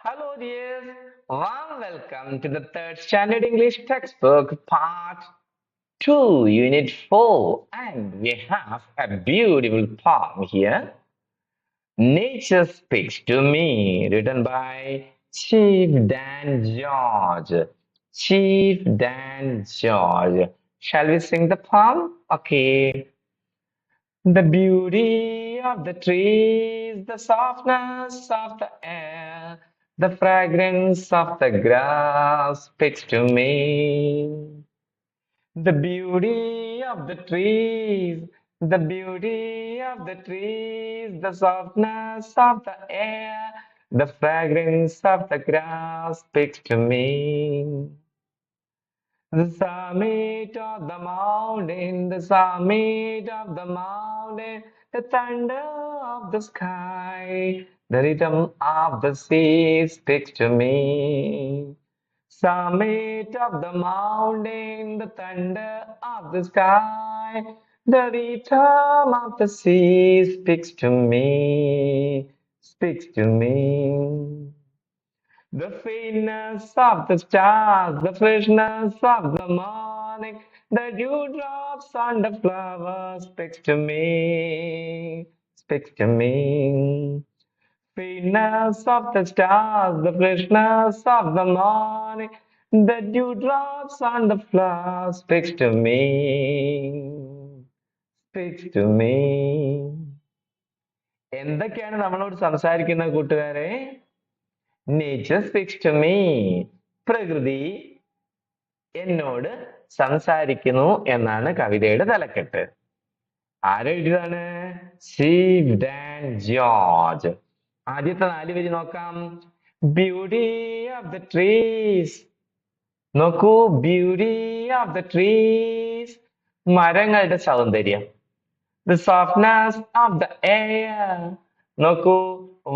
Hello, dears. Warm welcome to the third standard English textbook, part 2, unit 4. And we have a beautiful poem here. Nature Speaks to Me, written by Chief Dan George. Chief Dan George. Shall we sing the poem? Okay. The beauty of the trees, the softness of the air, the fragrance of the grass speaks to me. The beauty of the trees, the beauty of the trees, the softness of the air, the fragrance of the grass speaks to me. The summit of the mountain, the summit of the mountain, the thunder of the sky, the rhythm of the sea speaks to me. Summit of the mountain, the thunder of the sky, the rhythm of the sea speaks to me, speaks to me. The faintness of the stars, the freshness of the morning, the dewdrops on the flowers speaks to me, speaks to me. Faintness of the stars, the freshness of the morning, the dewdrops on the flowers speaks to me, speaks to me. എന്തൊക്കെയാണ് നമ്മളോട് സംസാരിക്കുന്ന കൂട്ടുകാരെ? Nature speaks to me. പ്രകൃതി എന്നോട് സംസാരിക്കുന്നു എന്നാണ് കവിതയുടെ തലക്കെട്ട്. ആരെഴുതിയതാണ്? Steve Dan George. ആദ്യത്തെ 4 വരി നോക്കാം. Beauty of the trees. നോക്കൂ, ബ്യൂട്ടി ഓഫ് ദ ട്രീസ്, മരങ്ങളുടെ സൗന്ദര്യം. The softness of the air. നോക്കൂ,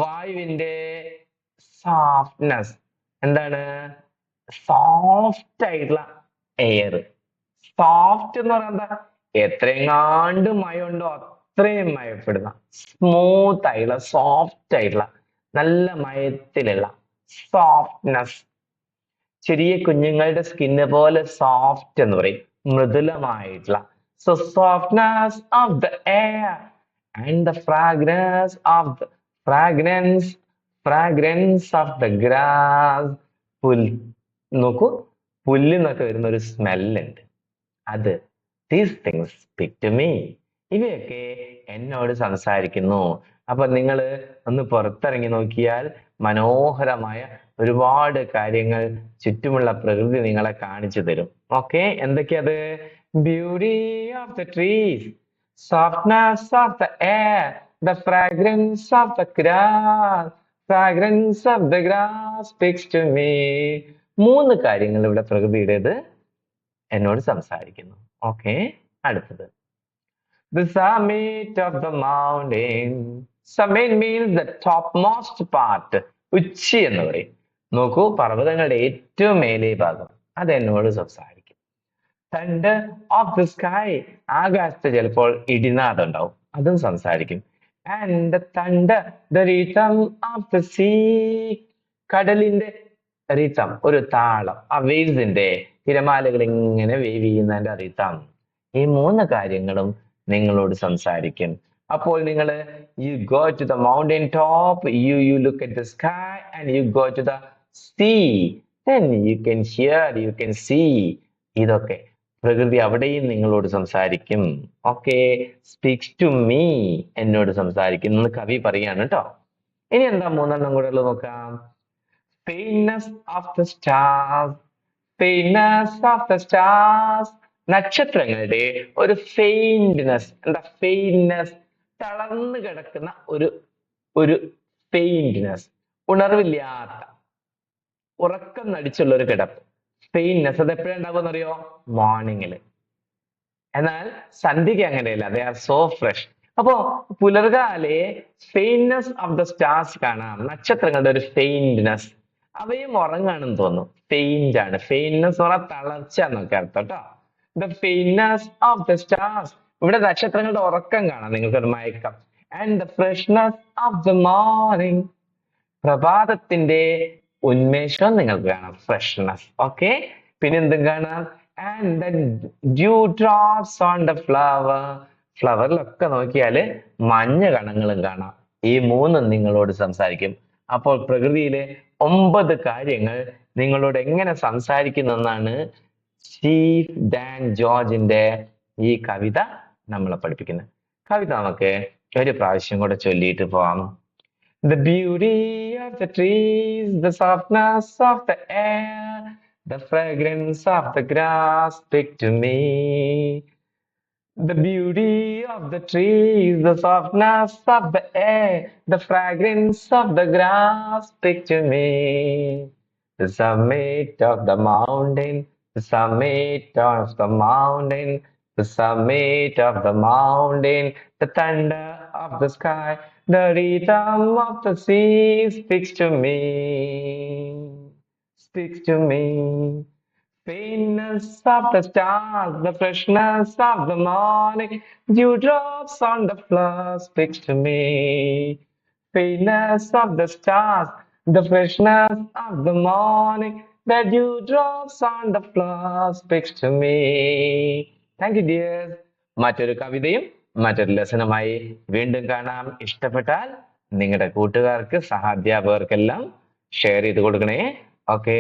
വായുവിന്റെ സോഫ്റ്റ്നെസ്. എന്താണ്? സോഫ്റ്റ് ആയിട്ടുള്ള എയർ. സോഫ്റ്റ് എന്ന് പറഞ്ഞാൽ എന്താ? എത്രയെങ്ങാണ്ട് മയമുണ്ടോ അത്രയും മയപ്പെടുന്ന, സ്മൂത്ത് ആയിട്ടുള്ള, സോഫ്റ്റ് ആയിട്ടുള്ള, നല്ല മയത്തിലുള്ള സോഫ്റ്റ്നെസ്. ചെറിയ കുഞ്ഞുങ്ങളുടെ സ്കിന്ന് പോലെ സോഫ്റ്റ് എന്ന് പറയും, മൃദുലമായിട്ടുള്ള. So softness of the air and the fragrance of the fragrance of the grass. നോക്കൂ, പുല്ലിന്നൊക്കെ വരുന്ന ഒരു സ്മെല്ലുണ്ട്, അത്. These things speak to me. ഇവയൊക്കെ എന്നോട് സംസാരിക്കുന്നു. അപ്പൊ നിങ്ങൾ ഒന്ന് പുറത്തിറങ്ങി നോക്കിയാൽ മനോഹരമായ ഒരുപാട് കാര്യങ്ങൾ ചുറ്റുമുള്ള പ്രകൃതി നിങ്ങളെ കാണിച്ചു തരും. ഓക്കെ, എന്തൊക്കെയത്? Beauty of the trees, softness of the air, the fragrance of the grass, fragrance of the grass speaks to me. 3 കാര്യങ്ങൾ ഇവിടെ പ്രകൃതിയുടേത് എന്നോട് സംസാരിക്കുന്നു. ഓക്കെ, അടുത്തത്. The summit of the mountain. Summit means the topmost part. ഉച്ചി എന്ന് പറയും. നോക്കൂ, പർവ്വതങ്ങളുടെ ഏറ്റവും മേലെ ഭാഗം, അത് എന്നോട് സംസാരിക്കും. Thunder of the sky. ആകാശത്ത് ചിലപ്പോൾ ഇടിനാദം ഉണ്ടാവും, അതും സംസാരിക്കും. And the thunder, the rhythm of the sea. കടലിന്റെ rhythm, ഒരു താളം, ആ വേവ്സിന്റെ തിരമാലകൾ ഇങ്ങനെ വേവ് ചെയ്യുന്നതിന്റെ rhythm. ഈ 3 കാര്യങ്ങളും നിങ്ങളോട് സംസാരിക്കും. അപ്പോൾ നിങ്ങൾ you go to the mountain top, you look at the sky, and you go to the sea, then you can hear, you can see. ഇതൊക്കെ പ്രകൃതി അവിടെയും നിങ്ങളോട് സംസാരിക്കും. ഓക്കെ, സ്പീക്സ് ടു മീ, എന്നോട് സംസാരിക്കും എന്ന് കവി പറയാണ് കേട്ടോ. ഇനി എന്താ 3 കൂടെ ഉള്ളത് നോക്കാം. faintness of the stars, faintness of the stars. നക്ഷത്രങ്ങളുടെ ഒരു ഫെയിൻറ്റ്നെസ്. എന്താ ഫെയിൻറ്റ്നെസ്? തളർന്നു കിടക്കുന്ന ഒരു ഫെയിൻറ്റ്നെസ്, ഉണർവില്ലാത്ത, ഉറക്കം നടിച്ചുള്ള ഒരു കിടപ്പ്. ഫെയിൻറ്റ്നെസ് അത് എപ്പോഴും ഉണ്ടാകുമെന്ന് അറിയോ? മോർണിംഗിൽ. എന്നാൽ സന്ധ്യയ്ക്ക് അങ്ങനെയല്ല, ദേ ആർ സോ ഫ്രഷ്. അപ്പോ പുലർകാലെ ഫെയിൻറ്റ്നെസ് ഓഫ് ദ സ്റ്റാർസ് കാണാം, നക്ഷത്രങ്ങളുടെ ഒരു ഫെയിൻറ്റ്നെസ്. അവയും ഉറങ്ങാണെന്ന് തോന്നുന്നു. ഫെയിന്റ് ആണ്. ഫെയിൻറ്റ്നെസ് പറഞ്ഞാൽ തളർച്ച എന്നൊക്കെ അർത്ഥം കേട്ടോ. The faintness of the stars, ഇവിടെ നക്ഷത്രങ്ങളുടെ ഉറക്കം കാണാം, നിങ്ങൾക്കൊരു മയക്കം. And the freshness of the morning, പ്രഭാതത്തിന്റെ ഉന്മേഷം നിങ്ങൾക്ക് കാണാം, ഫ്രഷ്നെസ്. ഓക്കെ, പിന്നെ എന്തും കാണാം? And the dew drops on the flower. ഫ്ലവറിലൊക്കെ നോക്കിയാല് മഞ്ഞ കണങ്ങളും കാണാം. ഈ മൂന്നും നിങ്ങളോട് സംസാരിക്കും. അപ്പോൾ പ്രകൃതിയിലെ 9 കാര്യങ്ങൾ നിങ്ങളോട് എങ്ങനെ സംസാരിക്കുന്നെന്നാണ് സ്റ്റീവ് ഡാൻ ജോർജിന്റെ ഈ കവിത നമ്മളെ പഠിപ്പിക്കുന്നത്. കവിത നമുക്ക് ഒരു പ്രാവശ്യം കൂടെ ചൊല്ലിയിട്ട് പോവാം. The beauty of the trees, the softness of the air, the fragrance of the grass speak to me. The beauty of the trees, the softness of the air, the fragrance of the grass speak to me. The summit of the mountain, the summit of the mountain, the summit of the mountain, the thunder of the sky, the rhythm of the sea speaks to me, speaks to me. Faintness of the stars, the freshness of the morning, dewdrops on the floor speaks to me. Faintness of the stars, the freshness of the morning, the dewdrops on the floor speaks to me. Thank you, dears. മറ്റൊരു കവിതയും മറ്റൊരു ലെസണുമായി വീണ്ടും കാണാം. ഇഷ്ടപ്പെട്ടാൽ നിങ്ങളുടെ കൂട്ടുകാർക്ക്, സഹാധ്യാപകർക്കെല്ലാം share ചെയ്ത് കൊടുക്കണേ. ഓക്കെ.